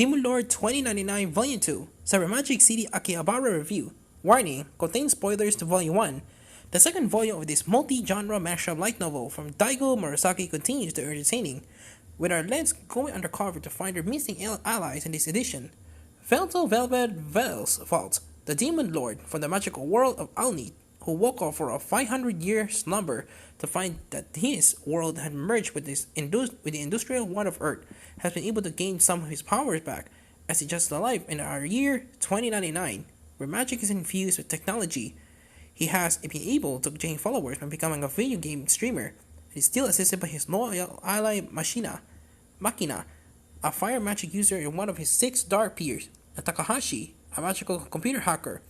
Demon Lord 2099 Volume 2 Cybermagic CD Akihabara Review. Warning, contains spoilers to Volume 1. The second volume of this multi-genre mashup light novel from Daigo Murasaki continues to entertaining, with our lens going undercover to find our missing allies in this edition. Velto Velvet Vels Vault, the Demon Lord from the magical world of Alnit, who woke up for a 500-year slumber to find that his world had merged with the industrial one of Earth, has been able to gain some of his powers back, as he just alive in our year 2099, where magic is infused with technology. He has been able to gain followers by becoming a video game streamer. He is still assisted by his loyal ally Machina, a fire magic user and one of his 6 dark peers, and Takahashi, a magical computer hacker.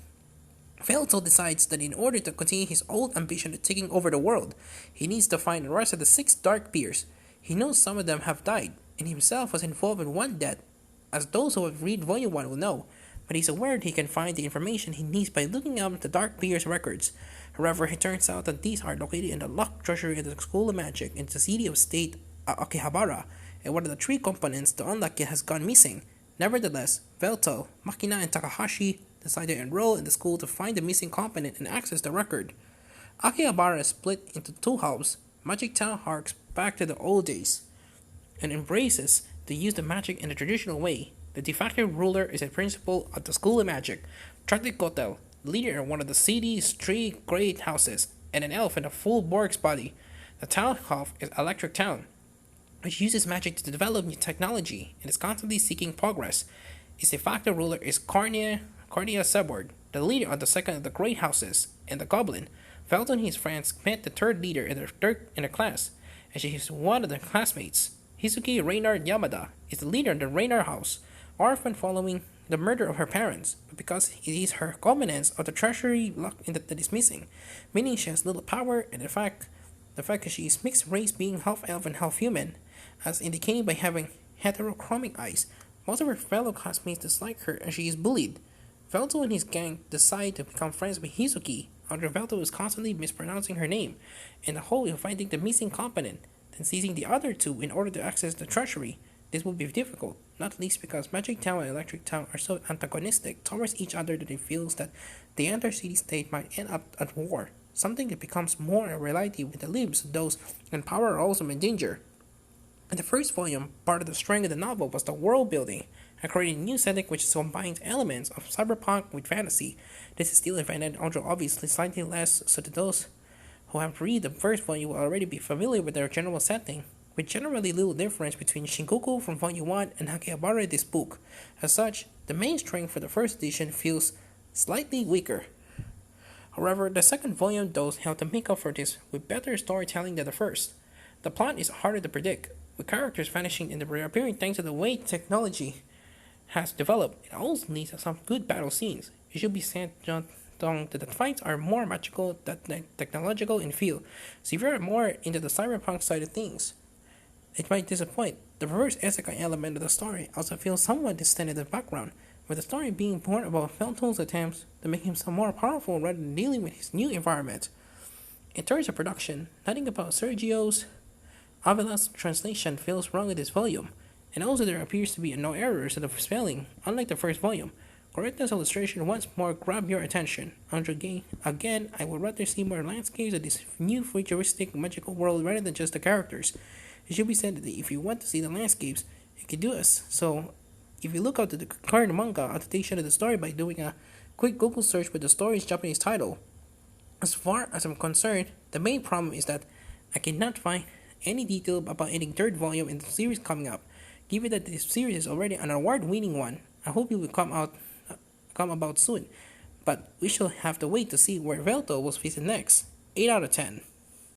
Velto decides that in order to continue his old ambition of taking over the world, he needs to find the rest of the 6 dark peers. He knows some of them have died, and himself was involved in one death, as those who have read Volume 1 will know, but he's aware that he can find the information he needs by looking up the dark peers' records. However, it turns out that these are located in the locked treasury of the School of Magic in the city of state Akihabara, and one of the 3 components to unlock it has gone missing. Nevertheless, Velto, Machina, and Takahashi decide to enroll in the school to find the missing component and access the record. Akihabara is split into 2 hubs. Magic Town harks back to the old days and embraces to use the magic in the traditional way. The de facto ruler is a principal of the School of Magic, Tratic Kotel, leader of one of the city's 3 great houses, and an elf in a full Borg's body. The town hub is Electric Town, which uses magic to develop new technology and is constantly seeking progress. Its de facto ruler is Carnia Sebord, the leader of the second of the great houses, and the goblin. Velto and his friends met the 3rd leader in their class, and she is one of their classmates. Hizuki Reynard Yamada is the leader of the Reynard house, orphan following the murder of her parents, but because it is her covenants of the treasury that is missing, meaning she has little power, and the fact that she is mixed race, being half elf and half human, as indicated by having heterochromic eyes. Most of her fellow classmates dislike her and she is bullied. Velto and his gang decide to become friends with Hizuki, after Velto is constantly mispronouncing her name, in the hope of finding the missing component, then seizing the other 2 in order to access the treasury. This will be difficult, not least because Magic Town and Electric Town are so antagonistic towards each other that it feels that the entire city-state might end up at war, something that becomes more a reality with the lives of those in power are also in danger. In the first volume, part of the strength of the novel was the world building, and creating a new setting which combines elements of cyberpunk with fantasy. This is still invented, although obviously slightly less, so that those who have read the first volume will already be familiar with their general setting, with generally little difference between Shinkoku from Volume 1 and Akihabara in this book. As such, the main strength for the first edition feels slightly weaker. However, the second volume does help to make up for this with better storytelling than the first. The plot is harder to predict, with characters vanishing and reappearing thanks to the way technology has developed. It also leads to some good battle scenes. It should be said that the fights are more magical than technological in feel, so if you're more into the cyberpunk side of things, it might disappoint. The reverse isekai element of the story also feels somewhat distant in the background, with the story being more about Velto's attempts to make him some more powerful rather than dealing with his new environment. In terms of production, nothing about Sergio Avila's translation feels wrong in this volume, and also there appears to be no errors in the spelling, unlike the first volume. Correctness illustration once more grab your attention. Again, I would rather see more landscapes of this new futuristic magical world rather than just the characters. It should be said that if you want to see the landscapes, you can do this. So, if you look up to the current manga adaptation of the story by doing a quick Google search with the story's Japanese title. As far as I'm concerned, the main problem is that I cannot find any detail about any 3rd volume in the series coming up. Given that this series is already an award-winning one, I hope it will come about soon. But we shall have to wait to see where Velto will visit next. 8 out of 10.